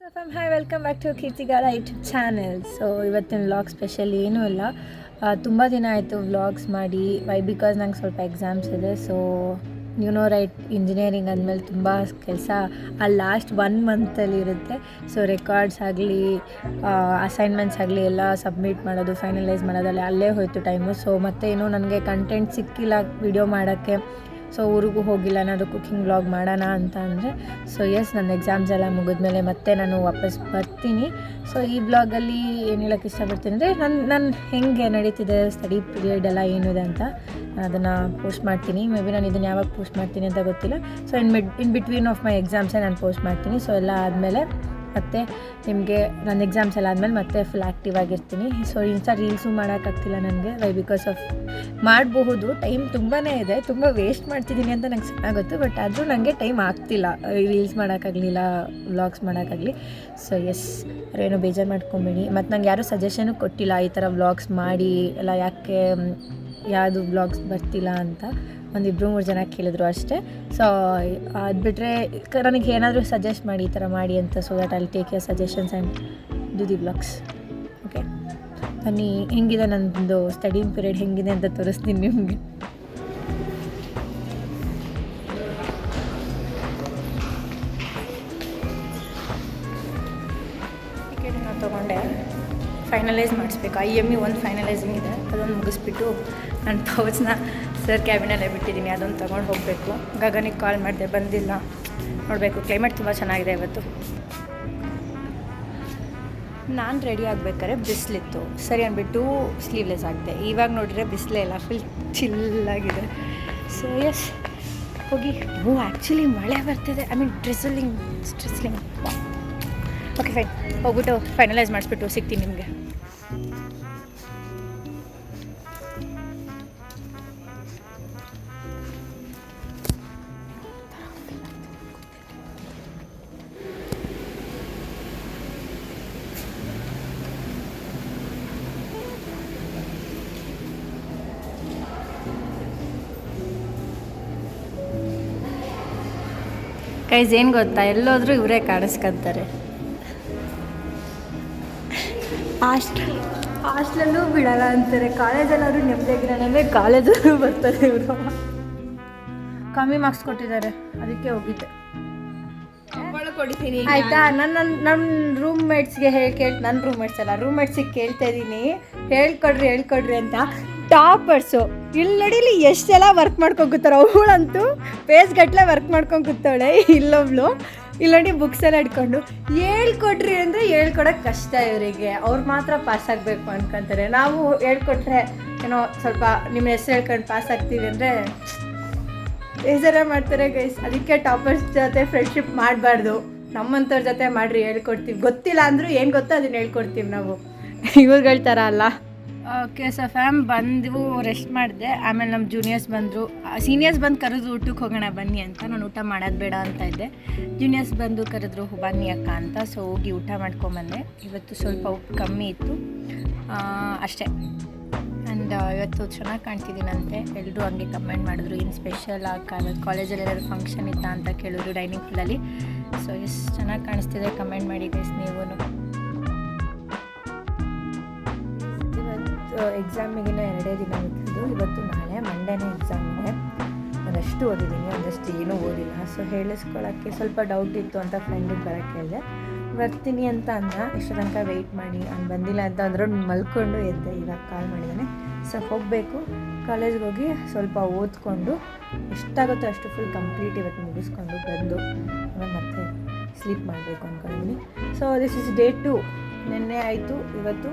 Hi welcome back to ಕೀರ್ತಿಗಾರ YouTube channel. So ಇವತ್ತಿನ vlog special ಏನೂ ಇಲ್ಲ. ತುಂಬ ದಿನ ಆಯಿತು ವ್ಲಾಗ್ಸ್ ಮಾಡಿ. ವೈ ಬಿಕಾಸ್ ನಂಗೆ ಸ್ವಲ್ಪ ಎಕ್ಸಾಮ್ಸ್ ಇದೆ. ಸೊ ರೈಟ್, ಇಂಜಿನಿಯರಿಂಗ್ ಅಂದಮೇಲೆ ತುಂಬ ಕೆಲಸ ಆ ಲಾಸ್ಟ್ 1 ಮಂತಲ್ಲಿ ಇರುತ್ತೆ. ಸೊ ರೆಕಾರ್ಡ್ಸ್ ಆಗಲಿ ಅಸೈನ್ಮೆಂಟ್ಸ್ ಆಗಲಿ ಎಲ್ಲ ಸಬ್ಮಿಟ್ ಮಾಡೋದು, ಫೈನಲೈಸ್ ಮಾಡೋದಲ್ಲಿ ಅಲ್ಲೇ ಹೋಯಿತು ಟೈಮು. ಸೊ ಮತ್ತೆ ಏನೂ ನನಗೆ ಕಂಟೆಂಟ್ ಸಿಕ್ಕಿಲ್ಲ ವಿಡಿಯೋ ಮಾಡೋಕ್ಕೆ. ಸೊ ಊರಿಗೂ ಹೋಗಿಲ್ಲ, ಏನಾದರೂ ಕುಕಿಂಗ್ ವ್ಲಾಗ್ ಮಾಡೋಣ ಅಂತ ಅಂದರೆ. ಸೊ ನನ್ನ ಎಕ್ಸಾಮ್ಸ್ ಎಲ್ಲ ಮುಗಿದ್ಮೇಲೆ ಮತ್ತೆ ನಾನು ವಾಪಸ್ ಬರ್ತೀನಿ. ಸೊ ಈ ವ್ಲಾಗಲ್ಲಿ ಏನು ಹೇಳೋಕ್ಕೆ ಇಷ್ಟಪಡ್ತೀನಿ ಅಂದರೆ ನಾನು ಹೆಂಗೆ ನಡೀತಿದೆ ಸ್ಟಡಿ ಪೀರಿಯಡ್ ಎಲ್ಲ ಏನಿದೆ ಅಂತ ನಾನು ಅದನ್ನು ಪೋಸ್ಟ್ ಮಾಡ್ತೀನಿ. ಮೇ ಬಿ ನಾನು ಇದನ್ನು ಯಾವಾಗ ಪೋಸ್ಟ್ ಮಾಡ್ತೀನಿ ಅಂತ ಗೊತ್ತಿಲ್ಲ. So in between of my ಎಕ್ಸಾಮ್ಸೇ ನಾನು ಪೋಸ್ಟ್ ಮಾಡ್ತೀನಿ. ಸೊ ಎಲ್ಲ ಆದಮೇಲೆ ಮತ್ತು ನಿಮಗೆ ನನ್ನ ಎಕ್ಸಾಮ್ಸ್ ಎಲ್ಲ ಆದಮೇಲೆ ಮತ್ತೆ ಫುಲ್ ಆ್ಯಕ್ಟಿವ್ ಆಗಿರ್ತೀನಿ. ಸೊ ರೀಲ್ಸು ಮಾಡೋಕ್ಕಾಗ್ತಿಲ್ಲ ನನಗೆ. ವೈ ಬಿಕಾಸ್ ಆಫ್ ಮಾಡಬಹುದು, ಟೈಮ್ ತುಂಬಾ ಇದೆ, ತುಂಬ ವೇಸ್ಟ್ ಮಾಡ್ತಿದ್ದೀನಿ ಅಂತ ನಂಗೆ ಚೆನ್ನಾಗೊತ್ತು. ಬಟ್ ಆದರೂ ನನಗೆ ಟೈಮ್ ಆಗ್ತಿಲ್ಲ ರೀಲ್ಸ್ ಮಾಡೋಕ್ಕಾಗಲಿಲ್ಲ, ವ್ಲಾಗ್ಸ್ ಮಾಡೋಕ್ಕಾಗಲಿ. ಸೊ ಏನು ಬೇಜಾರು ಮಾಡ್ಕೊಂಬೇಡಿ. ಮತ್ತು ನಂಗೆ ಯಾರೂ ಸಜೆಷನು ಕೊಟ್ಟಿಲ್ಲ ಈ ಥರ ವ್ಲಾಗ್ಸ್ ಮಾಡಿ ಎಲ್ಲ, ಯಾಕೆ ಯಾವುದು ವ್ಲಾಗ್ಸ್ ಬರ್ತಿಲ್ಲ ಅಂತ. 1-2-3 ಜನ ಕೇಳಿದ್ರು ಅಷ್ಟೇ. ಸೊ ಅದು ಬಿಟ್ಟರೆ ನನಗೆ ಏನಾದರೂ ಸಜೆಸ್ಟ್ ಮಾಡಿ ಈ ಥರ ಮಾಡಿ ಅಂತ. So that I'll take your suggestions and do the vlogs. Okay ಬನ್ನಿ, ಹೆಂಗಿದೆ ನನ್ನದು ಸ್ಟಡಿ ಪೀರಿಯಡ್ ಹೆಂಗಿದೆ ಅಂತ ತೋರಿಸ್ತೀನಿ ನಿಮಗೆ. ಟಿಕೆಟನ್ನು ತೊಗೊಂಡೆ, ಫೈನಲೈಸ್ ಮಾಡಿಸ್ಬೇಕು. IME ಒಂದು ಫೈನಲೈಸಿಂಗ್ ಇದೆ, ಅದೊಂದು ಮುಗಿಸ್ಬಿಟ್ಟು ನನ್ನ ಪೌಚ್ನ ಸರ್ ಕ್ಯಾಬಿನಲ್ಲೇ ಬಿಟ್ಟಿದ್ದೀನಿ, ಅದೊಂದು ತೊಗೊಂಡು ಹೋಗಬೇಕು. ಗಗನಿಗೆ ಕಾಲ್ ಮಾಡಿದೆ, ಬಂದಿಲ್ಲ. ನೋಡಬೇಕು, ಕ್ಲೈಮೇಟ್ ತುಂಬ ಚೆನ್ನಾಗಿದೆ ಇವತ್ತು. ನಾನು ರೆಡಿ ಆಗಬೇಕಾದ್ರೆ ಬಿಸಿಲಿತ್ತು, ಸರಿ ಅಂದ್ಬಿಟ್ಟು ಸ್ಲೀವ್ಲೆಸ್ ಆಗಿದೆ. ಇವಾಗ ನೋಡಿದ್ರೆ ಬಿಸಿಲೇ ಇಲ್ಲ, ಫುಲ್ ಚಿಲ್ಲಾಗಿದೆ. ಸೊ ಹೋಗಿ ಆ್ಯಕ್ಚುಲಿ ಮಳೆ ಬರ್ತಿದೆ. ಐ ಮೀನ್ ಡ್ರೆಸ್ಲಿಂಗ್. ಓಕೆ ಫೈನ್, ಹೋಗ್ಬಿಟ್ಟು ಫೈನಲೈಸ್ ಮಾಡಿಸ್ಬಿಟ್ಟು ಸಿಗ್ತೀನಿ ನಿಮಗೆ. ಗೈಸ್ ಏನು ಗೊತ್ತಾ, ಎಲ್ಲೋದ್ರೂ ಇವರೇ ಕಾಣಿಸ್ಕೊಂತಾರೆ. ಹಾಸ್ಟೆಲಲ್ಲೂ ಬಿಡಲ್ಲ ಅಂತಾರೆ, ಕಾಲೇಜಲ್ಲಾದ್ರೂ ನೆಮ್ಮದಿಯಾಗಿರೋಣ ಕಾಲೇಜಲ್ಲೂ ಬರ್ತಾರೆ ಇವರು. ಕಮ್ಮಿ ಮಾರ್ಕ್ಸ್ ಕೊಟ್ಟಿದ್ದಾರೆ, ಅದಕ್ಕೆ ಹೋಗಿದ್ದೆ. ಆಯಿತಾ, ನನ್ನ ರೂಮ್ಮೇಟ್ಸ್ಗೆ ನನ್ನ ರೂಮ್ಮೇಟ್ಸಿಗೆ ಕೇಳ್ತಾ ಇದ್ದೀನಿ, ಹೇಳ್ಕೊಡ್ರಿ ಅಂತ. ಟಾಪರ್ಸು ಇಲ್ಲಿ ನಡೀಲಿ ಎಷ್ಟೆಲ್ಲ ವರ್ಕ್ ಮಾಡ್ಕೊಂಡು ಕೂತಾರೆ. ಅವಳಂತೂ ಪೇಸ್ಗಟ್ಟಲೆ ವರ್ಕ್ ಮಾಡ್ಕೊಂಡು ಕೂತಾಳೆ. ಇಲ್ಲೊಬ್ಳು ಇಲ್ಲಿ ನೋಡಿ ಬುಕ್ಸ್ ಎಲ್ಲ ಇಟ್ಕೊಂಡು ಹೇಳ್ಕೊಡ್ರಿ ಅಂದರೆ ಹೇಳ್ಕೊಡೋಕ್ಕೆ ಕಷ್ಟ ಇವರಿಗೆ. ಅವ್ರು ಮಾತ್ರ ಪಾಸ್ ಆಗಬೇಕು ಅನ್ಕೊತಾರೆ. ನಾವು ಹೇಳ್ಕೊಟ್ರೆ ಏನೋ ಸ್ವಲ್ಪ ನಿಮ್ಮ ಹೆಸರು ಹೇಳ್ಕೊಂಡು ಪಾಸ್ ಆಗ್ತೀವಿ ಅಂದರೆ ಬೇಜಾರ ಮಾಡ್ತಾರೆ ಗೈಸ್. ಅದಕ್ಕೆ ಟಾಪರ್ಸ್ ಜೊತೆ ಫ್ರೆಂಡ್ಶಿಪ್ ಮಾಡಬಾರ್ದು, ನಮ್ಮಂಥವ್ರ ಜೊತೆ ಮಾಡಿರಿ, ಹೇಳ್ಕೊಡ್ತೀವಿ. ಗೊತ್ತಿಲ್ಲ ಅಂದರೂ ಏನು ಗೊತ್ತೋ ಅದನ್ನು ಹೇಳ್ಕೊಡ್ತೀವಿ ನಾವು, ಇವ್ರುಗಳ ಥರ ಅಲ್ಲ. ಓಕೆ, ಸೊ ಬಂದು ರೆಸ್ಟ್ ಮಾಡಿದೆ. ಆಮೇಲೆ ನಮ್ಮ ಜೂನಿಯರ್ಸ್ ಬಂದರು, ಸೀನಿಯರ್ಸ್ ಬಂದು ಕರೆದ್ರು ಊಟಕ್ಕೆ ಹೋಗೋಣ ಬನ್ನಿ ಅಂತ. ನಾನು ಊಟ ಮಾಡೋದು ಬೇಡ ಅಂತ ಇದ್ದೆ. ಜೂನಿಯರ್ಸ್ ಬಂದು ಕರೆದ್ರು ಬನ್ನಿ ಅಕ್ಕ ಅಂತ. ಸೊ ಹೋಗಿ ಊಟ ಮಾಡ್ಕೊಂಬಂದೆ. ಇವತ್ತು ಸ್ವಲ್ಪ ಉಪ್ಪು ಕಮ್ಮಿ ಇತ್ತು ಅಷ್ಟೇ. ಆ್ಯಂಡ್ ಇವತ್ತು ಚೆನ್ನಾಗಿ ಕಾಣ್ತಿದ್ದೀನಂತೆ. ಎಲ್ಲರೂ ಹಂಗೆ ಕಮೆಂಟ್ ಮಾಡಿದ್ರು, ಏನು ಸ್ಪೆಷಲ್ ಕಾಲೇಜಲ್ಲಿ ಏನಾದರೂ ಫಂಕ್ಷನ್ ಇತ್ತಾ ಅಂತ ಕೇಳಿದ್ರು ಡೈನಿಂಗ್ ಹಾಲಲ್ಲಿ. ಸೊ ಚೆನ್ನಾಗಿ ಕಾಣಿಸ್ತಿದೆ, ಕಮೆಂಟ್ ಮಾಡಿ ಗೈಸ್ ನೀವು. ಎಕ್ಸಾಮಿಗೆ 2 ದಿನ ಇತ್ತು. ಇವತ್ತು ನಾಳೆ ಮಂಡೇನೇ ಎಕ್ಸಾಮ್ ಇದೆ. ಒಂದಷ್ಟು ಓದಿದ್ದೀನಿ, ಒಂದಷ್ಟು ಏನೂ ಓದಿಲ್ಲ. ಸೊ ಹೇಳಿಸ್ಕೊಳ್ಳೋಕ್ಕೆ ಸ್ವಲ್ಪ ಡೌಟ್ ಇತ್ತು ಅಂತ ಫ್ರೆಂಡಿಗೆ ಬರೋಕ್ಕೆ ಹೇಳಿದೆ. ಬರ್ತೀನಿ ಅಂತ ಅಂದ. ಇಷ್ಟು ತನಕ ವೆಯ್ಟ್ ಮಾಡಿ ಅವ್ನು ಬಂದಿಲ್ಲ ಅಂತ ಅಂದರು. ಮಲ್ಕೊಂಡು ಎದ್ದೆ, ಇವಾಗ ಕಾಲ್ ಮಾಡಿದ್ದಾನೆ. ಸೊ ಹೋಗಬೇಕು, ಕಾಲೇಜ್ಗೆ ಹೋಗಿ ಸ್ವಲ್ಪ ಓದ್ಕೊಂಡು ಎಷ್ಟಾಗುತ್ತೋ ಅಷ್ಟು ಫುಲ್ ಕಂಪ್ಲೀಟ್ ಇವತ್ತು ಮುಗಿಸ್ಕೊಂಡು ಬಂದು ಆಮೇಲೆ ಮತ್ತೆ ಸ್ಲೀಪ್ ಮಾಡಬೇಕು ಅಂದ್ಕೊಂಡಿದ್ದೀನಿ. So this is day 2. ನಿನ್ನೆ ಆಯಿತು, ಇವತ್ತು.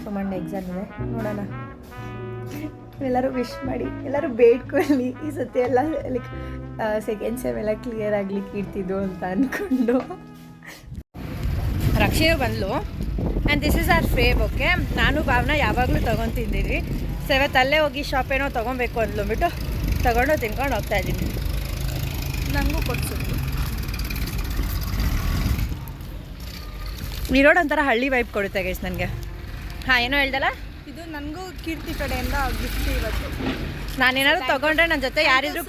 ಸೊ ಮಂಡೇ ಎಕ್ಸಾಮ್ ಇದೆ, ನೋಡೋಣ. ಎಲ್ಲರೂ ವಿಶ್ ಮಾಡಿ, ಎಲ್ಲರೂ ಬೇಡ್ಕೊಳ್ಳಿ ಈ ಸತಿ ಎಲ್ಲ ಲೈಕ್ ಸೆಕೆಂಡ್ ಸೆಮ್ ಎಲ್ಲ ಕ್ಲಿಯರ್ ಆಗ್ಲಿಕ್ಕೆ ಇರ್ತಿದ್ದು ಅಂತ ಅಂದ್ಕೊಂಡು. ರಕ್ಷೆಯು ಬಂದಳು and this is our fave. Okay, ನಾನು ಭಾವನ ಯಾವಾಗಲೂ ತೊಗೊತಿದ್ದೀವಿ. ಸೊ ಇವತ್ತು ಅಲ್ಲೇ ಹೋಗಿ ಶಾಪ್ ಏನೋ ತೊಗೊಬೇಕು ಅಂದ್ಬಿಟ್ಟು ತೊಗೊಂಡು ತಿನ್ಕೊಂಡು ಹೋಗ್ತಾ ಇದ್ದೀನಿ. ನನಗೂ ಕೊಡ್ಸಿದ್ರು. ಈ ರೋಡ್ ಒಂಥರ ಹಳ್ಳಿ ವೈಬ್ ಕೊಡುತ್ತೆ ಗೈಸ್ ನನಗೆ. ಹಾಂ, ಏನೋ ಹೇಳ್ದಲ್ಲ, ಇದು ನನಗೂ ಕೀರ್ತಿ ಕಡೆಯಿಂದ ಗಿಫ್ಟ್ ಇವತ್ತು. ನಾನೇನಾದ್ರು ತೊಗೊಂಡ್ರೆ ನನ್ನ ಜೊತೆ ಯಾರಿದ್ರು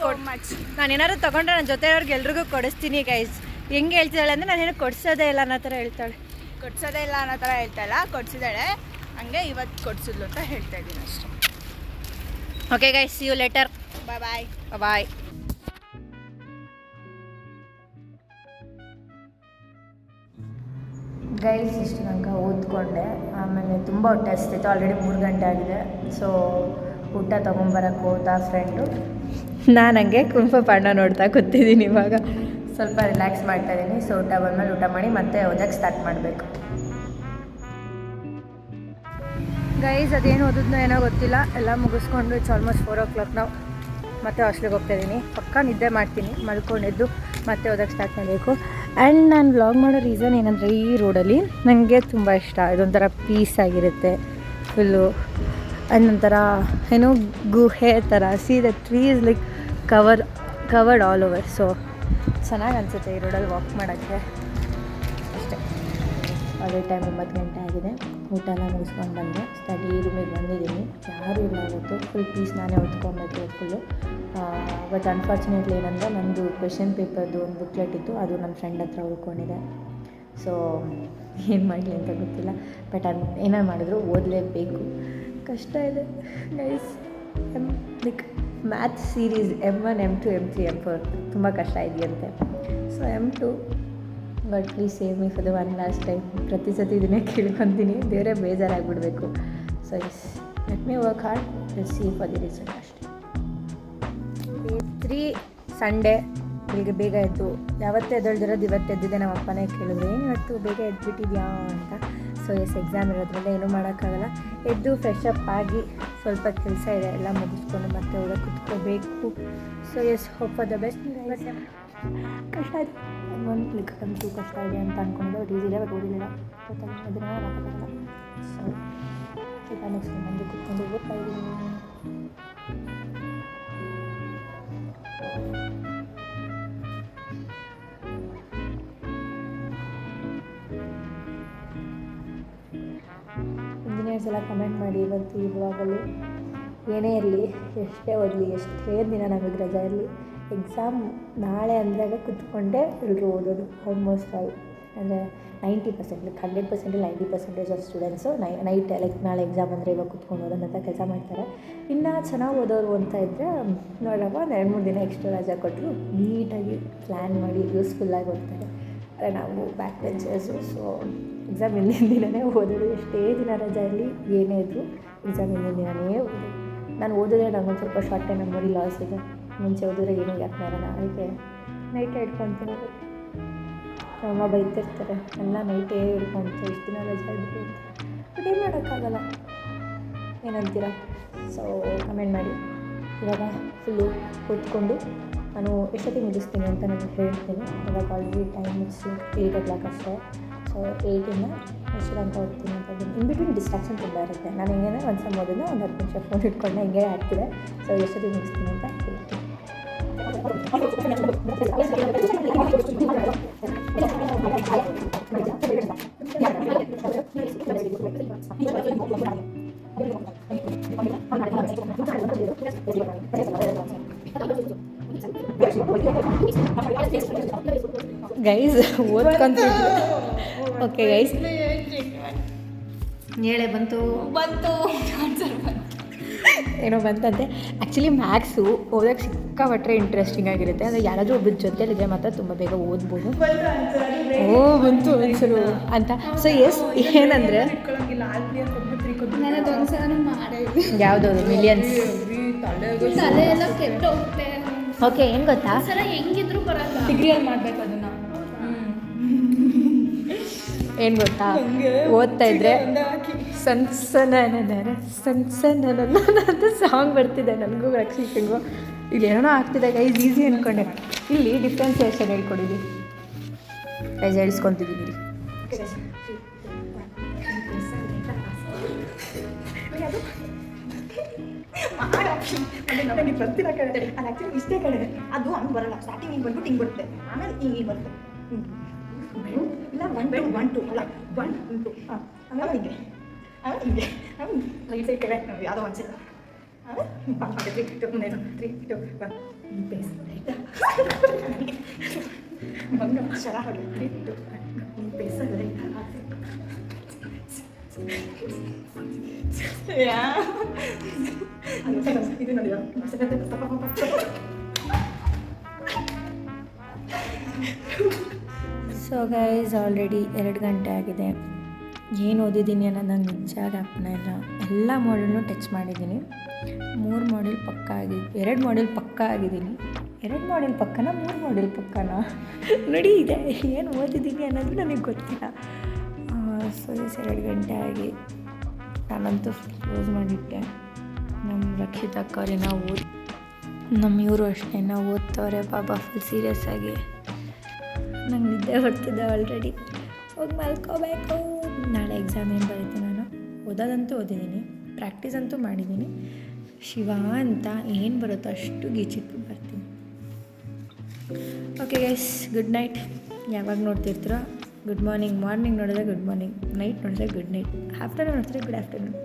ನಾನೇನಾದ್ರು ತೊಗೊಂಡ್ರೆ ನನ್ನ ಜೊತೆ ಅವ್ರಿಗೆ ಎಲ್ರಿಗೂ ಕೊಡಿಸ್ತೀನಿ ಗೈಸ್. ಹೆಂಗೆ ಹೇಳ್ತಿದ್ದಾಳೆ ಅಂದರೆ ನಾನೇನು ಕೊಡ್ಸೋದೇ ಇಲ್ಲ ಅನ್ನೋ ಥರ ಹೇಳ್ತಾಳೆ. ಕೊಡ್ಸೋದೇ ಇಲ್ಲ ಅನ್ನೋ ಥರ ಹೇಳ್ತಾಯಿಲ್ಲ, ಕೊಡ್ಸಿದ್ದಾಳೆ. ಹಂಗೆ ಇವತ್ತು ಕೊಡ್ಸಿದ್ಲು ಅಂತ ಹೇಳ್ತಾ ಇದ್ದೀನಿ ಅಷ್ಟೇ. Okay guys, see you later. Bye. Bye. Guys ಇಷ್ಟು ತನಕ ಓದ್ಕೊಂಡೆ, ಆಮೇಲೆ ತುಂಬ ಹೊಟ್ಟೆ ಹಸ್ತಿತ್ತು. ಆಲ್ರೆಡಿ 3 ಗಂಟೆ ಆಗಿದೆ. ಸೊ ಊಟ ತೊಗೊಂಬರಕ್ಕೆ ಹೋದ ಫ್ರೆಂಡು, ನಾನು ಹಂಗೆ ಕುಂಫ ಪಾಂಡ ನೋಡ್ತಾ ಕೂತಿದ್ದೀನಿ. ಇವಾಗ ಸ್ವಲ್ಪ ರಿಲ್ಯಾಕ್ಸ್ ಮಾಡ್ತಾಯಿದ್ದೀನಿ. ಸೊ ಊಟ ಬಂದಮೇಲೆ ಊಟ ಮಾಡಿ ಮತ್ತೆ ಓದಕ್ಕೆ ಸ್ಟಾರ್ಟ್ ಮಾಡಬೇಕು. ಗೈಸ್ ಅದೇನು ಓದಿದ್ನೋ ಏನೋ ಗೊತ್ತಿಲ್ಲ, ಎಲ್ಲ ಮುಗಿಸ್ಕೊಂಡು ಇಟ್ಸ್ ಆಲ್ಮೋಸ್ಟ್ 4 o'clock ನಾವು ಮತ್ತೆ ಹಾಸ್ಟೆಲ್ಗೆ ಹೋಗ್ತಾಯಿದ್ದೀನಿ. ಪಕ್ಕ ನಿದ್ದೆ ಮಾಡ್ತೀನಿ, ಮಲ್ಕೊಂಡಿದ್ದು ಮತ್ತೆ ಓದಕ್ಕೆ ಸ್ಟಾರ್ಟ್ ಮಾಡಬೇಕು. ಆ್ಯಂಡ್ ನಾನು ವ್ಲಾಗ್ ಮಾಡೋ ರೀಸನ್ ಏನಂದರೆ, ಈ ರೋಡಲ್ಲಿ ನನಗೆ ತುಂಬ ಇಷ್ಟ. ಇದೊಂಥರ ಪೀಸ್ ಆಗಿರುತ್ತೆ ಫುಲ್ಲು. ಅದೊಂಥರ ಏನೋ ಗುಹೆ ಥರ. C the trees like covered all over. So ಚೆನ್ನಾಗಿ ಅನಿಸುತ್ತೆ ಈ ರೋಡಲ್ಲಿ ವಾಕ್ ಮಾಡೋಕ್ಕೆ ಅಷ್ಟೇ. ಅದೇ ಟೈಮ್ 9 ಗಂಟೆ ಆಗಿದೆ. ಊಟನ ಮುಗಿಸ್ಕೊಂಡು ಬಂದೆ, ಸ್ಟಡಿ ರೂಮಿಗೆ ಬಂದಿದ್ದೀನಿ. ಯಾರೂ ಇಲ್ಲ ಇವತ್ತು, ಫುಲ್ ಪೀಸ್ ನಾನೇ ಓದ್ಕೊಬೇಕು ಫುಲ್ಲು. ಬಟ್ ಅನ್ಫಾರ್ಚುನೇಟ್ಲಿ ಏನಂದರೆ, ನನ್ನದು ಕ್ವೆಶನ್ ಪೇಪರ್ದು ಒಂದು ಬುಕ್ಲೆಟ್ ಇತ್ತು, ಅದು ನನ್ನ ಫ್ರೆಂಡ್ ಹತ್ರ ಉಳ್ಕೊಂಡಿದೆ. ಸೊ ಏನು ಮಾಡಲಿ ಅಂತ ಗೊತ್ತಿಲ್ಲ. ಬಟ್ ಏನೋ ಮಾಡಿದ್ರು ಓದಲೇಬೇಕು. ಕಷ್ಟ ಇದೆ guys. Like math series M1, M2, M3, M4 ತುಂಬ ಕಷ್ಟ ಇದೆಯಂತೆ. So M2 but please save me for the one last time. ಪ್ರತಿ ಸತಿ ಇದನ್ನೇ ಕೇಳ್ಕೊತೀನಿ, ಬೇರೆ ಬೇಜಾರಾಗ್ಬಿಡ್ಬೇಕು. So let me work hard, let's see for the result ಅಷ್ಟೇ. Day 3 Sunday. ಬೆಳಿಗ್ಗೆ ಬೇಗ ಎದ್ದು, ಯಾವತ್ತೇ ಎದ್ದೇಳ್ದಿರೋದು ಇವತ್ತು ಎದ್ದಿದ್ದೆ. ನಮ್ಮ ಅಪ್ಪನೇ ಕೇಳಿದ್ರು, ಏನು ಇವತ್ತು ಬೇಗ ಎದ್ಬಿಟ್ಟಿದ್ಯಾ ಅಂತ. ಸೊ ಎಕ್ಸಾಮ್ ಇರೋದ್ರಿಂದ ಏನೂ ಮಾಡೋಕ್ಕಾಗಲ್ಲ. ಎದ್ದು ಫ್ರೆಶ್ ಅಪ್ ಆಗಿ ಸ್ವಲ್ಪ ಕೆಲಸ ಇದೆ ಎಲ್ಲ ಮುಗಿಸ್ಕೊಂಡು ಮತ್ತೆ ಓದಕ್ಕೆ ಕುತ್ಕೋಬೇಕು. So hope for the best. ಕಷ್ಟ ಇದೆ ಒಂದು ಕಷ್ಟ ಇದೆ ಅಂತ ಅಂದ್ಕೊಂಡು ಈಸಿದೆ, ಬಟ್ ಓದಿಲ್ಲ ಅದನ್ನು ಮಾಡೋಕ್ಕಾಗಲ್ಲ. ಸೊ ಸ್ವಲ್ಪ ನೆಕ್ಸ್ಟ್ ಮಂದಿ ಕುತ್ಕೊಂಡು ಓದ್ತಾ ಇದ್ದೀನಿ. ಇಂಜಿನಿಯರ್ಸ್ ಎಲ್ಲ ಕಮೆಂಟ್ ಮಾಡಿ ಇವತ್ತು ಈ ಬ್ಲಾಗಲ್ಲಿ. ಏನೇ ಇರಲಿ, ಎಷ್ಟೇ ಓದಲಿ, ಎಷ್ಟೇ ದಿನ ನಮಗೆ ರಜೆ ಇರಲಿ, ಎಕ್ಸಾಮ್ ನಾಳೆ ಅಂದಾಗ ಕುತ್ಕೊಂಡೆ ಎಲ್ಲರೂ ಓದೋದು. ಆಲ್ಮೋಸ್ಟ್ ಆಲ್ ಅಂದರೆ 90%, 100% 90% ಆಫ್ ಸ್ಟೂಡೆಂಟ್ಸು ನೈಟ್ ಲೈಕ್ ನಾಳೆ ಎಕ್ಸಾಮ್ ಅಂದರೆ ಇವಾಗ ಕುತ್ಕೊಂಡು ಓದೋದಂತ ಕೆಲಸ ಮಾಡ್ತಾರೆ. ಇನ್ನು ಚೆನ್ನಾಗಿ ಓದೋರು ಅಂತ ಇದ್ದರೆ ನೋಡಪ್ಪ, ಒಂದು 2-3 ದಿನ ಎಕ್ಸ್ಟ್ರಾ ರಜೆ ಕೊಟ್ಟರು ನೀಟಾಗಿ ಪ್ಲ್ಯಾನ್ ಮಾಡಿ ಯೂಸ್ಫುಲ್ಲಾಗಿ ಓದ್ತಾರೆ. ಆದರೆ ನಾವು ಬ್ಯಾಕ್ ಬೆಂಚರ್ಸು. ಸೊ ಎಕ್ಸಾಮ್ ಹಿಂದಿನ ದಿನವೇ ಓದೋದು. ಎಷ್ಟೇ ದಿನ ರಜೆ ಇರಲಿ, ಏನೇ ಇದ್ದರೂ ಎಕ್ಸಾಮ್ ಹಿಂದಿನ ದಿನವೇ ಓದೋದು. ನಾನು ಓದಿದ್ರೆ ನನಗೊಂದು ಸ್ವಲ್ಪ ಶಾರ್ಟ್ ಟೈಮ್ ಮೆಮೊರಿ ಲಾಸ್ ಇದೆ. ಮುಂಚೆ ಓದಿದ್ರೆ ಏನೂ ಯಾಕೆ ಮಾಡೋಣ, ಅದಕ್ಕೆ ನೈಟೇ ಹಿಡ್ಕೊತೀನಿ. ನಮ್ಮ ಬೈತಿರ್ತಾರೆ, ಎಲ್ಲ ನೈಟೇ ಹಿಡ್ಕೊಳ್ತಾರೆ, ಇಷ್ಟು ದಿನ ರಜೆ ಆಗಿಬಿಟ್ಟು ಅಂತ. ಬಟ್ ಏನು ಮಾಡೋಕ್ಕಾಗಲ್ಲ, ಏನಂತೀರ? ಸೊ ಕಮೆಂಟ್ ಮಾಡಿ. ಇವಾಗ ಫುಲ್ಲು ಕೂತ್ಕೊಂಡು ನಾನು ಎಷ್ಟೊತ್ತಿಗೆ ಮುಗಿಸ್ತೀನಿ ಅಂತ ನಾನು ಹೇಳ್ತೀನಿ. ಇವಾಗ ಆಲ್ರೆಡಿ ಟೈಮ್ ಮುಗಿಸಿ 8 o'clock ಅಷ್ಟೇ. ಸೊ 8ಇಂದ ಎಷ್ಟು ಅಂತ ಓದ್ತೀನಿ ಅಂತ. ಇನ್ ಬಿಟ್ವೀನ್ ಡಿಸ್ಟ್ರಾಕ್ಷನ್ ತುಂಬ ಇರುತ್ತೆ. ನಾನು ಹೆಂಗೆ ಒಂದು ಸಲ ಓದಿದ್ರೆ ಒಂದು 10 ನಿಮಿಷ ಫೋನ್ ಇಟ್ಕೊಂಡು ಹಿಂಗೆ ಆಗ್ತಿದೆ. ಸೊ ಎಷ್ಟೊತ್ತಿಗೆ ಮುಗಿಸ್ತೀನಿ ಅಂತ ಹೇಳ್ತೀನಿ. ಗೈಸ್ ಓದ್ಕೊಂತಿದ್ವಿ. ಓಕೆ ಗೈಸ್, ಹೇಳೆ ಬಂತು ಏನೋ ಬಂತಂತೆ. ಆ್ಯಕ್ಚುಲಿ ಮ್ಯಾಥ್ಸು ಓದೋಕ್ಕೆ ಸಿಕ್ಕಾಪಟ್ಟರೆ ಇಂಟ್ರೆಸ್ಟಿಂಗ್ ಆಗಿರುತ್ತೆ. ಅಂದರೆ ಯಾರಾದರೂ ಒಬ್ಬರ ಜೊತೆಲಿದ್ರೆ ಮಾತ್ರ ತುಂಬ ಬೇಗ ಓದ್ಬೋದು. ಬಂತು ಆನ್ಸರು ಅಂತ. ಸೊ ಏನಂದರೆ ಯಾವುದದು ಮಿಲಿಯನ್ಸ್. ಓಕೆ, ಏನು ಗೊತ್ತಾ, ಹೆಂಗಿದ್ರು ಬರಲ್ಲ, ಡಿಗ್ರಿಯಲ್ಲಿ ಮಾಡಬೇಕು ಅದನ್ನು. ಏನು ಗೊತ್ತಾ, ಓದ್ತಾ ಇದ್ರೆ ಸನ್ಸನ ಅಂತ ಸಾಂಗ್ ಬರ್ತಿದೆ ನನಗೂ ರಕ್ಷಿಸಿಗೂ. ಇಲ್ಲಿ ಏನೋ ಆಗ್ತಿದೆ ಗೈಸ್, ಈಸಿ ಅಂದ್ಕೊಂಡೆ. ಇಲ್ಲಿ ಡಿಫ್ರೆನ್ಸಿಯೇಷನ್ ಹೇಳ್ಕೊಡಿದ್ವಿ ಗೈಸ್, ಹೇಳ್ಸ್ಕೊತಿದ್ದೀವಿ. ಬರ್ತಿಲ್ಲ ಕಡೆ ಅದು ಆ್ಯಕ್ಚುಲಿ ಇಷ್ಟೇ ಕಡೆ, ಅದು ಹಂಗೆ ಬರಲ್ಲ. ಸ್ಟಾರ್ಟಿಂಗ್ ಹಿಂಗೆ ಬಂದ್ಬಿಟ್ಟು ಹಿಂಗೆ ಬರುತ್ತೆ, ಆಮೇಲೆ ಹಿಂಗೆ ಬರುತ್ತೆ. ಇಲ್ಲ 1 2 ಅಲ್ಲ 1 2 ಆಮೇಲೆ ಹಿಂಗೆ, ಆಮೇಲೆ ಹಿಂಗೆ, ಆಮೇಲೆ ರೈಟ್ ಸೈಡ್ ಕಡೆ ಯಾವುದೋ ಒಂದು ಸೈಡ್, ಆಮೇಲೆ 3 2 1 ಬೇಸ್ ಬಂಗ ಶರಾಬು ಬಿಟ್ಟು ಬೇಸರ ಇದು ನೋಡಿ ಸೊ ಗೈಸ್ ಆಲ್ರೆಡಿ 2 ಗಂಟೆ ಆಗಿದೆ. ಏನು ಓದಿದ್ದೀನಿ ಅನ್ನೋದು ನಂಗೆ ನಿಜ ಜ್ಞಾಪನ ಇಲ್ಲ. ಎಲ್ಲ ಮಾಡ್ಯೂಲ್ನು ಟಚ್ ಮಾಡಿದ್ದೀನಿ. 3 ಮಾಡ್ಯೂಲ್ ಪಕ್ಕ ಆಗಿದೆ, 2 ಮಾಡ್ಯೂಲ್ ಪಕ್ಕ ಆಗಿದ್ದೀನಿ. 2 ಮಾಡ್ಯೂಲ್ ಪಕ್ಕನ 3 ಮಾಡ್ಯೂಲ್ ಪಕ್ಕನ ನೋಡಿ ಇದೆ. ಏನು ಓದಿದ್ದೀನಿ ಅನ್ನೋದು ನನಗೆ ಗೊತ್ತಿಲ್ಲ. ಸೊ 2 ಗಂಟೆ ಆಗಿ ನಾನಂತೂ ಕ್ಲೋಸ್ ಮಾಡಿಟ್ಟೆ. ನಮ್ಮ ರಕ್ಷಿತ ಅಕ್ಕವ್ರೇನ ನಮ್ಮ ಇವರು ಅಷ್ಟೇ ಓದ್ತವ್ರೆ ಪಾಪ ಫುಲ್ ಸೀರಿಯಸ್ ಆಗಿ. ನಂಗೆ ನಿದ್ದೆ ಬರ್ತಿದ್ದೆ ಆಲ್ರೆಡಿ, ಹೋಗಿ ಮಲ್ಕೋಬೇಕು. ನಾಳೆ ಎಕ್ಸಾಮ್ ಏನು ಬರೀತೀನಿ ನಾನು. ಓದೋದಂತೂ ಓದಿದ್ದೀನಿ, ಪ್ರಾಕ್ಟೀಸ್ ಅಂತೂ ಮಾಡಿದ್ದೀನಿ. ಶಿವ ಅಂತ ಏನು ಬರುತ್ತೋ ಅಷ್ಟು ಗೀಚಿಟ್ಬಿಟ್ಟು ಬರ್ತೀನಿ. Okay guys, good night. ಯಾವಾಗ ನೋಡ್ತಿರ್ತೀರೋ ಗುಡ್ ಮಾರ್ನಿಂಗ್. ಮಾರ್ನಿಂಗ್ ನೋಡಿದ್ರೆ ಗುಡ್ ಮಾರ್ನಿಂಗ್, ನೈಟ್ ನೋಡಿದ್ರೆ ಗುಡ್ ನೈಟ್, ಆಫ್ಟರ್ನೂನ್ ನೋಡಿದ್ರೆ ಗುಡ್ ಆಫ್ಟರ್ನೂನ್.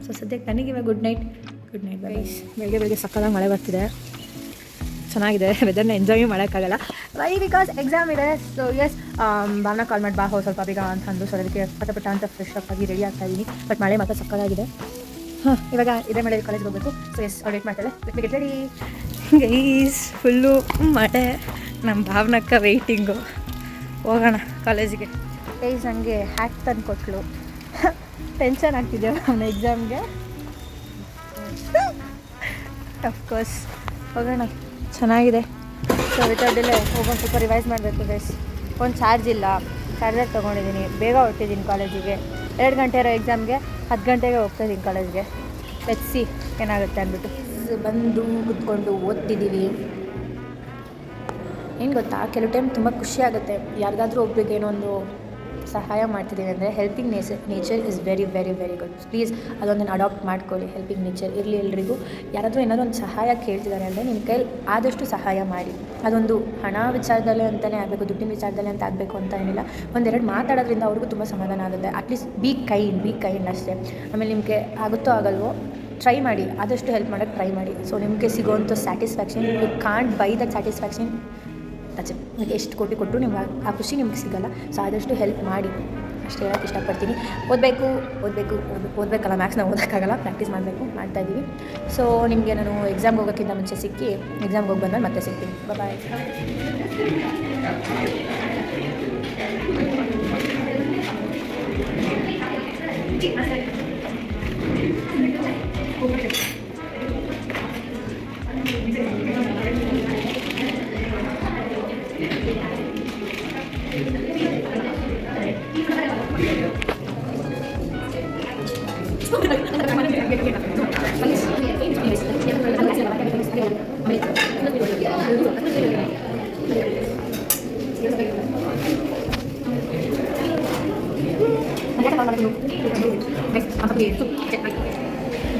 ಸೊ ಸದ್ಯಕ್ಕೆ ನನಗಿವಾಗ good night. Good night guys. ಬೆಳಗ್ಗೆ ಸಕ್ಕತ್ತಾಗಿ ಮಳೆ ಬರ್ತಿದೆ, ಚೆನ್ನಾಗಿದೆ. ವೆದರ್ನ ಎಂಜಾಯ್ ಮಾಡೋಕ್ಕಾಗಲ್ಲ. ವೈ? ಬಿಕಾಸ್ ಎಕ್ಸಾಮ್ ಇದೆ. ಸೊ ಎಸ್, ಭಾವನಾ ಕಾಲ್ ಮಾಡಿ ಬಾ ಹೋ ಸ್ವಲ್ಪ ಬೇಗ ಅಂತಂದು. ಸೊ ಅದಕ್ಕೆ ಪಟ ಅಂತ ಫ್ರೆಶ್ ಅಪ್ ಆಗಿ ರೆಡಿ ಆಗ್ತಾ ಇದ್ದೀನಿ. ಬಟ್ ಮಳೆ ಮಾತ್ರ ಸಕ್ಕತ್ತಾಗಿದೆ. ಇವಾಗ ಇದೇ ಮಳೆ ಕಾಲೇಜ್ಗೆ ಹೋಗಬೇಕು. ಸೊ ಎಸ್, ಅವ್ರು ವೇಟ್ ಮಾಡ್ತಾಳೆ. Get ready guys. ಫುಲ್ಲು ಮಳೆ. ನಮ್ಮ ಭಾವನಕ್ಕ ವೆಯ್ಟಿಂಗು. ಹೋಗೋಣ ಕಾಲೇಜಿಗೆ. ಗೈಸ್ ನನಗೆ ಹ್ಯಾಕ್ ತಂದು ಕೊಟ್ಲು. ಟೆನ್ಷನ್ ಆಗ್ತಿದೆಯಲ್ಲ ಅವನ ಎಕ್ಸಾಮ್ಗೆ. ಅಫ್ಕೋರ್ಸ್ ಹೋಗೋಣ, ಚೆನ್ನಾಗಿದೆ. ಸೊ ವಿತೌಟಲ್ಲೇ ಹೋಗೋಣ. ಸ್ವಲ್ಪ ರಿವೈಸ್ ಮಾಡಬೇಕು ಗೈಸ್. ಫೋನ್ ಚಾರ್ಜ್ ಇಲ್ಲ, ಚಾರ್ಜರ್ ತೊಗೊಂಡಿದ್ದೀನಿ. ಬೇಗ ಹೊರಟಿದ್ದೀನಿ ಕಾಲೇಜಿಗೆ. 2 ಗಂಟೆ ಇರೋ ಎಕ್ಸಾಮ್ಗೆ 10 ಗಂಟೆಗೆ ಹೋಗ್ತಾಯಿದ್ದೀನಿ ಕಾಲೇಜ್ಗೆ. ಲೆಟ್ಸ್ ಸಿ ಏನಾಗುತ್ತೆ ಅಂದ್ಬಿಟ್ಟು. ಬಂದು ಕೂತ್ಕೊಂಡು ಓದ್ತಿದ್ದೀವಿ. ಏನು ಗೊತ್ತಾ, ಕೆಲವು ಟೈಮ್ ತುಂಬ ಖುಷಿ ಆಗುತ್ತೆ. ಯಾರಿಗಾದ್ರೂ ಒಬ್ರಿಗೆ ಏನೋ ಒಂದು ಸಹಾಯ ಮಾಡ್ತಿದ್ದೀವಿ ಅಂದರೆ helping nature is very very very good. Please ಅದೊಂದನ್ನು ಅಡಾಪ್ಟ್ ಮಾಡ್ಕೊಳ್ಳಿ. ಹೆಲ್ಪಿಂಗ್ ನೇಚರ್ ಇರಲಿ ಎಲ್ರಿಗೂ. ಯಾರಾದರೂ ಏನಾದರೂ ಒಂದು ಸಹಾಯ ಕೇಳ್ತಿದ್ದಾರೆ ಅಂದರೆ ನಿಮ್ಮ ಕೈಲಿ ಆದಷ್ಟು ಸಹಾಯ ಮಾಡಿ. ಅದೊಂದು ಹಣ ವಿಚಾರದಲ್ಲೇ ಅಂತಲೇ ಆಗಬೇಕು, ದುಡ್ಡಿನ ವಿಚಾರದಲ್ಲೇ ಅಂತ ಆಗಬೇಕು ಅಂತ ಏನಿಲ್ಲ. 1-2 ಮಾತಾಡೋದ್ರಿಂದ ಅವ್ರಿಗೂ ತುಂಬ ಸಮಾಧಾನ ಆಗುತ್ತೆ. ಅಟ್ಲೀಸ್ಟ್ ಬಿ ಕೈಂಡ್ ಅಷ್ಟೇ. ಆಮೇಲೆ ನಿಮಗೆ ಆಗುತ್ತೋ ಆಗಲ್ವೋ ಟ್ರೈ ಮಾಡಿ, ಆದಷ್ಟು ಹೆಲ್ಪ್ ಮಾಡೋಕ್ಕೆ ಟ್ರೈ ಮಾಡಿ. ಸೊ ನಿಮಗೆ ಸಿಗೋವಂಥ satisfaction, you can't buy that satisfaction. ಅಚ್ಚೆ, ನಿಮಗೆ ಎಷ್ಟು ಕೋಟಿ ಕೊಟ್ಟರು ನಿಮ್ಗೆ ಆ ಖುಷಿ ನಿಮ್ಗೆ ಸಿಗೋಲ್ಲ. ಸೊ ಆದಷ್ಟು ಹೆಲ್ಪ್ ಮಾಡಿ ಅಷ್ಟೇ ಹೇಳೋಕ್ಕೆ ಇಷ್ಟಪಡ್ತೀನಿ. ಓದಬೇಕಲ್ಲ, ಮ್ಯಾಕ್ಸ್ನ ಓದೋಕ್ಕಾಗಲ್ಲ, ಪ್ರಾಕ್ಟೀಸ್ ಮಾಡ್ತಾಯಿದ್ದೀವಿ. ಸೊ ನಿಮಗೆ ನಾನು ಎಕ್ಸಾಮ್ಗೆ ಹೋಗೋಕ್ಕಿಂತ ಮುಂಚೆ ಸಿಕ್ಕಿ, ಎಕ್ಸಾಮ್ಗೆ ಹೋಗಿ ಬಂದಾಗ ಮತ್ತೆ ಸಿಗ್ತೀನಿ. ಬಾಯ್.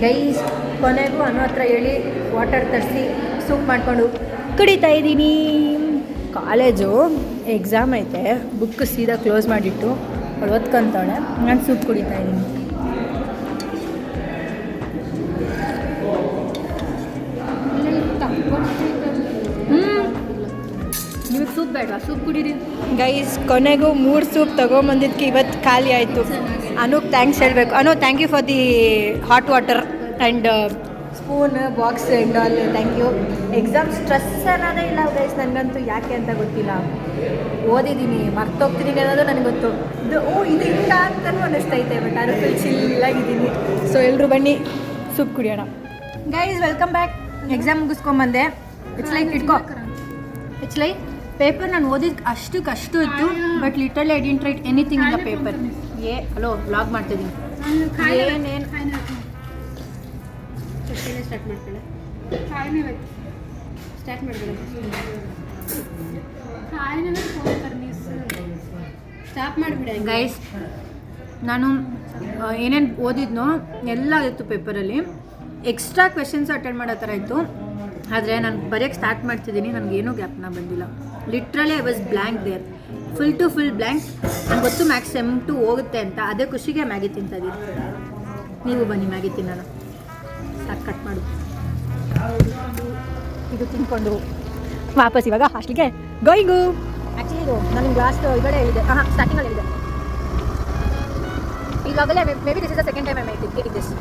ಗೈಸ್, ಕೊನೆಗೂ ಅನ್ನೋ ಹತ್ರ ಹೇಳಿ ವಾಟರ್ ತರಿಸಿ ಸೂಪ್ ಮಾಡಿಕೊಂಡು ಕುಡಿತಾ ಇದ್ದೀನಿ. ಕಾಲೇಜು ಎಕ್ಸಾಮ್ ಐತೆ, ಬುಕ್ ಸೀದಾ ಕ್ಲೋಸ್ ಮಾಡಿಟ್ಟು ಅವಳು ಓದ್ಕೊಂತಾಳೆ, ನಾನು ಸೂಪ್ ಕುಡಿತಾ ಇದ್ದೀನಿ. ನಿಮಗೆ ಸೂಪ್ ಬೇಡವಾ? ಸೂಪ್ ಕುಡೀರಿ ಗೈಸ್. ಕೊನೆಗೂ 3 ಸೂಪ್ ತೊಗೊಂಬಂದಿದ್ದಕ್ಕೆ ಇವತ್ತು ಖಾಲಿ ಆಯಿತು. ಅನುಕ್ ಥ್ಯಾಂಕ್ಸ್ ಹೇಳಬೇಕು. Anu, thank you for the hot water and spoon box and all. Thank you. Exam stress ಅನ್ನೋದೇ ಇಲ್ಲ ಗೈಸ್ ನನಗಂತೂ, ಯಾಕೆ ಅಂತ ಗೊತ್ತಿಲ್ಲ. ಓದಿದ್ದೀನಿ, ಮರ್ತೋಗ್ತಿದ್ದೀನಿ ಅನ್ನೋದು ನನಗೆ ಗೊತ್ತು. ಇದು ಇಲ್ಲ ಅಂತಲೂ ಅನ್ನಿಸ್ತೈತೆ, ಬಟ್ ಅದು ಫುಲ್ ಚಿಲ್ಲಾಗಿದ್ದೀನಿ. ಸೊ ಎಲ್ಲರೂ ಬನ್ನಿ ಸೂಪ್ ಕುಡಿಯೋಣ. Guys welcome back. ಎಕ್ಸಾಮ್ ಮುಗಿಸ್ಕೊಂಬಂದೆ. ಇಟ್ಸ್ ಲೈಕ್ ಪೇಪರ್ ನಾನು ಓದಿದ್ದು ಅಷ್ಟು ಇತ್ತು, but literally I didn't write anything in the paper. Hello vlog ಮಾಡ್ತಿದ್ದೀನಿ. ಏನೇನು ಸ್ಟಾರ್ಟ್ ಮಾಡ್ಬೇಡ. ಗೈಸ್, ನಾನು ಏನೇನು ಓದಿದ್ನೋ ಎಲ್ಲ ಇತ್ತು ಪೇಪರಲ್ಲಿ. ಎಕ್ಸ್ಟ್ರಾ ಕ್ವೆಶನ್ಸ್ ಅಟೆಂಡ್ ಮಾಡೋ ಥರ ಇತ್ತು. ಆದರೆ ನಾನು ಬರೆಯೋಕ್ಕೆ ಸ್ಟಾರ್ಟ್ ಮಾಡ್ತಿದ್ದೀನಿ, ನನಗೇನೂ ಜ್ಞಾಪನ ಬಂದಿಲ್ಲ. Literally I was blank there, full to full blank. ನನಗೆ ಗೊತ್ತು ಮ್ಯಾಕ್ಸ್ ಸೆಮ್ 2 ಹೋಗುತ್ತೆ ಅಂತ, ಅದೇ ಖುಷಿಗೆ ಮ್ಯಾಗಿ ತಿಂತಾಯಿದ್ದೀನಿ. ನೀವು ಬನ್ನಿ ಮ್ಯಾಗಿ ತಿನ್ನೋಣ. ಸಾಕು, ಕಟ್ ಮಾಡು. ಇದು ತಿನ್ಕೊಂಡು ವಾಪಸ್ ಇವಾಗ ಹಾಸ್ಟೆಲ್ಗೆ ಗೋಯಿಂಗು. ಆ್ಯಕ್ಚುಲಿ ಇದು ನಾನು ನಿಮ್ಗೆ ಲಾಸ್ಟ್ ಈಗಡೆ ಹೇಳಿದೆ ಸ್ಟಾರ್ಟಿಂಗಲ್ಲಿ ಹೇಳಿದೆ ಈಗಾಗಲೇ may be this is the second time I make it this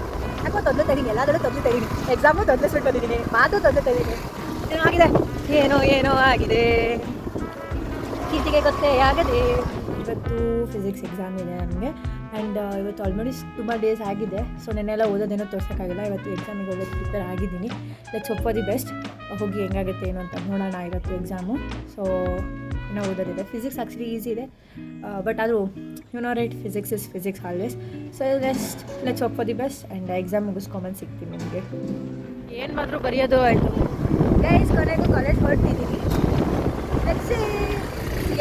ಯಾಕೋ ತೊಂದರೆ ತೆಗೀನಿ ಎಲ್ಲಾದರೂ ತೊಂದರೆ ತೆಗೀನಿ ಎಕ್ಸಾಮು ತೊಂದರೆಸ್ಬಿಟ್ಟು ಬಂದಿದ್ದೀನಿ ಮಾತು ತೊಂದರೆ ತೆಗೀನಿ ಏನೋ ಆಗಿದೆ ಏನೋ ಆಗಿದೆ ಕೀರ್ತಿಗೆ ಗೊತ್ತೇ ಆಗದೆ ಇವತ್ತು ಫಿಸಿಕ್ಸ್ ಎಕ್ಸಾಮ್ ಇದೆ ನನಗೆ ಆ್ಯಂಡ್ ಇವತ್ತು ಆಲ್ರೆಡಿ ತುಂಬ ಡೇಸ್ ಆಗಿದೆ ಸೊ ನೆನ್ನೆಲ್ಲ ಓದೋದೇನೋ ತೋರ್ಸೋಕ್ಕಾಗಿಲ್ಲ ಇವತ್ತು ಎಕ್ಸಾಮಿಗೆ ಹೋಗೋದು ಪ್ರಿಪೇರ್ ಆಗಿದ್ದೀನಿ let's hope for the best ಹೋಗಿ ಹೆಂಗಾಗುತ್ತೆ ಏನು ಅಂತ ನೋಡೋಣ ಇವತ್ತು ಎಕ್ಸಾಮು ಸೊ ಇನ್ನೂ ಓದೋದಿದೆ ಫಿಸಿಕ್ಸ್ ಆ್ಯಕ್ಚುಲಿ ಈಸಿ ಇದೆ ಬಟ್ ಆದರೂ right physics is physics always so let's hope for the best and exam ಮುಗಿಸ್ಕೊಂಬಂದು ಸಿಗ್ತೀನಿ ನಿಮಗೆ ಏನು ಮಾತ್ರ ಬರೆಯೋದು ಆಯಿತು ಗೈಸ್ ಕೊನೆಗೂ ಕಾಲೇಜ್ ಹೊರಟಿದ್ದೀನಿ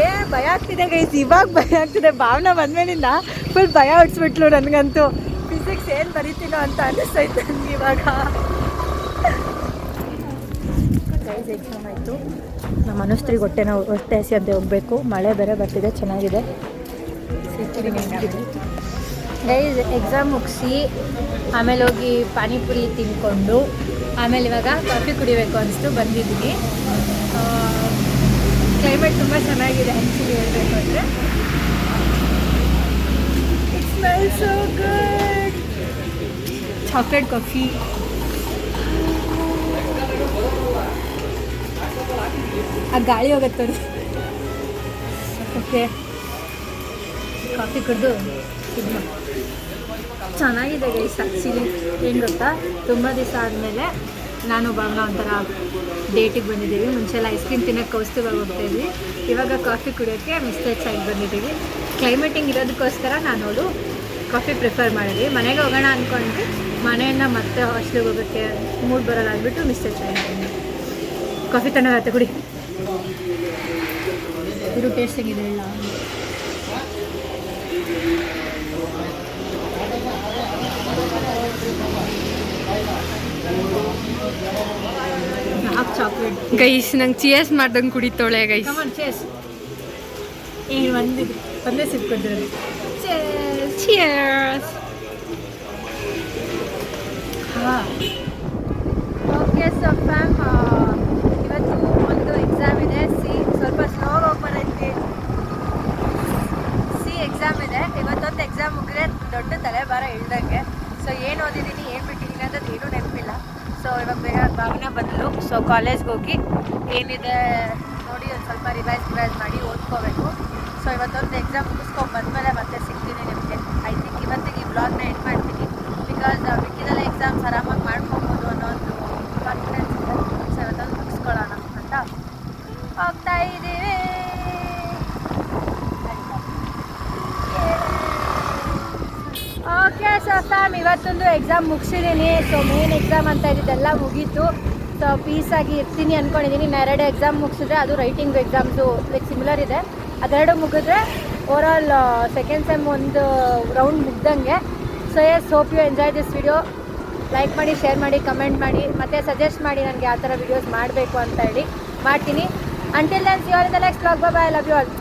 ಏನ್ ಭಯ ಆಗ್ತಿದೆ ಗೈಸ್ ಇವಾಗ ಭಯ ಆಗ್ತಿದೆ ಭಾವನಾ ಬಂದ್ಮೇಲಿಂದ ಫುಲ್ ಭಯ ಹೊಡ್ಸ್ಬಿಟ್ಲು ನನಗಂತೂ ಫಿಸಿಕ್ಸ್ ಏನು ಬರೀತೀನೋ ಅಂತ ಅನ್ನಿಸ್ತೈತೆ ನನಗೆ ಇವಾಗ ಗೈಸ್ ಎಕ್ಸಾಮ್ ಆಯಿತು ನಮ್ಮ ಮನಸ್ತ್ರಿಗೆ ಹೊಟ್ಟೆ ಹಸಿ ಅಂತ ಹೋಗಬೇಕು ಮಳೆ ಬೇರೆ ಬರ್ತಿದೆ ಚೆನ್ನಾಗಿದೆ ಗೈಸ್ ಎಕ್ಸಾಮ್ ಮುಗಿಸಿ ಆಮೇಲೆ ಹೋಗಿ ಪಾನಿಪುರಿ ತಿನ್ಕೊಂಡು ಆಮೇಲೆ ಇವಾಗ ಕಾಫಿ ಕುಡಿಬೇಕು ಅನಿಸ್ತು ಬಂದಿದ್ದೀನಿ ಕ್ಲೈಮೇಟ್ ತುಂಬ ಚೆನ್ನಾಗಿದೆ ಆ್ಯಕ್ಚುಲಿ ಹೇಳಬೇಕು ಅಂದರೆ it smells so good chocolate coffee ಆ ಗಾಳಿ ಹೋಗುತ್ತೆ ಓಕೆ ಕಾಫಿ ಕುಡಿದು ಚೆನ್ನಾಗಿದೆ ಗೈಸ್ ಆ್ಯಕ್ಚುಲಿ ಏನು ಗೊತ್ತಾ ತುಂಬ ದಿವಸ ಆದಮೇಲೆ ನಾನು ಭಾವನಾ ಒಂಥರ ಡೇಟಿಗೆ ಬಂದಿದ್ದೀವಿ ಮುಂಚೆಲ್ಲ ಐಸ್ ಕ್ರೀಮ್ ತಿನ್ನೋಕ್ಕೆ ಕೌಸ್ತುಭ ಹೋಗ್ತಾಯಿದ್ವಿ ಇವಾಗ ಕಾಫಿ ಕುಡಿಯೋಕ್ಕೆ ಮಿಸ್ಟೇಕ್ಸ್ ಆಗಿ ಬಂದಿದ್ದೀವಿ ಕ್ಲೈಮೇಟಿಂಗ್ ಇರೋದಕ್ಕೋಸ್ಕರ ನಾನು ಕಾಫಿ ಪ್ರಿಫರ್ ಮಾಡಿದ್ವಿ ಮನೆಗೆ ಹೋಗೋಣ ಅಂದ್ಕೊಂಡ್ವಿ ಮನೆಯಿಂದ ಮತ್ತೆ ಹಾಸ್ಟೆಲ್ಗೆ ಹೋಗೋಕ್ಕೆ ಮೂಡ್ ಬರೋಲ್ಲ ಅಂದ್ಬಿಟ್ಟು ಮಿಸ್ಟೇಕ್ಸ್ ಆಗಿ ಕಾಫಿ ತಣ್ಣಗಾಗುತ್ತೆ ಕುಡಿ ಇದು ಟೇಸ್ಟ್ ಹೆಂಗಿದೆ ಇಲ್ಲ ಚಾಕ್ಲೇಟ್ ಗೈಸ್ ನಂಗೆ ಚಿಯರ್ಸ್ ಮಾಡ್ದಂಗೆ ಕುಡಿತೋಳೆ ಗೈಸ್ ಕಮಾನ್ ಚೇಸ್ ಏನು ಒಂದೇ ಸಿಪ್ ಕೊಟ್ಟಿರೋದು ಚಿಯರ್ಸ್ ಹಾಂ ಓಕೆ ಸೊ ಫ್ಯಾಮ್ ಇವತ್ತು ಒಂದು ಎಕ್ಸಾಮ್ ಇದೆ ಸ್ವಲ್ಪ ಸ್ಲೋ ಹೋಗಿ ಬರೈತಿ ಎಕ್ಸಾಮ್ ಇದೆ ಇವತ್ತೊಂದು ಎಕ್ಸಾಮ್ ಮುಗಿದ್ರೆ ದೊಡ್ಡ ತಲೆಭಾರ ಇಳ್ದಂಗೆ ಸೊ ಏನು ಓದಿದ್ದೀನಿ ಏನು ಬಿಟ್ಟಿದ್ದೀನಿ ಅನ್ನೋದು ಏನೂ ನೆನಪಿಲ್ಲ ಸೊ ಇವಾಗ ಬೇಗ ಭಾವನಾ ಬಂದಳು ಸೊ ಕಾಲೇಜ್ಗೆ ಹೋಗಿ ಏನಿದೆ ನೋಡಿ ಒಂದು ಸ್ವಲ್ಪ ರಿವೈಸ್ ಮಾಡಿ ಓದ್ಕೋಬೇಕು ಸೊ ಇವತ್ತೊಂದು ಎಕ್ಸಾಮ್ ಮುಗಿಸ್ಕೊಂಡು ಬಂದಮೇಲೆ ಮತ್ತೆ ಸಿಗ್ತೀನಿ ನಿಮಗೆ ಐ ಥಿಂಕ್ ಇವತ್ತಿಗೆ ಈ ಬ್ಲಾಗ್ನ ಎಂಡ್ ಮಾಡ್ತೀನಿ ಬಿಕಾಸ್ ಮಿಕ್ಕಿದೆಲ್ಲ ಎಕ್ಸಾಮ್ಸ್ ಆರಾಮಾಗಿ ಮಾಡ್ಕೊಬೋದು ಅನ್ನೋ ಒಂದು ಕಾನ್ಫಿಡೆನ್ಸ್ ಇದೆ ಸೊ ಇವತ್ತೊಂದು ಮುಗಿಸ್ಕೊಳ್ಳೋಣ ಅಂತ ಹೋಗ್ತಾ ಇದ್ದೀವಿ ಓಕೆ ಸೊ ಫ್ಯಾಮ್ ಇವತ್ತೊಂದು ಎಕ್ಸಾಮ್ ಮುಗಿಸಿದ್ದೀನಿ ಸೊ ಮೇನ್ ಎಕ್ಸಾಮ್ ಅಂತ ಇದ್ದಿದ್ದೆಲ್ಲ ಮುಗೀತು ಸೊ ಪೀಸಾಗಿ ಇರ್ತೀನಿ ಅಂದ್ಕೊಂಡಿದ್ದೀನಿ ಎರಡು ಎಕ್ಸಾಮ್ ಮುಗಿಸಿದ್ರೆ ಅದು ರೈಟಿಂಗ್ ಎಕ್ಸಾಮ್ಸು ಲೈಕ್ ಸಿಮಿಲರ್ ಇದೆ ಅದೆರಡು ಮುಗಿದ್ರೆ ಓವರಾಲ್ ಸೆಕೆಂಡ್ ಸೆಮ್ ಒಂದು ರೌಂಡ್ ಮುಗ್ದಂಗೆ so yes hope you enjoy this video like ಮಾಡಿ ಶೇರ್ ಮಾಡಿ ಕಮೆಂಟ್ ಮಾಡಿ ಮತ್ತು ಸಜೆಸ್ಟ್ ಮಾಡಿ ನನಗೆ ಆ ಥರ ವೀಡಿಯೋಸ್ ಮಾಡಬೇಕು ಅಂತ ಹೇಳಿ ಮಾಡ್ತೀನಿ until then see you all in the next blog bye I love you all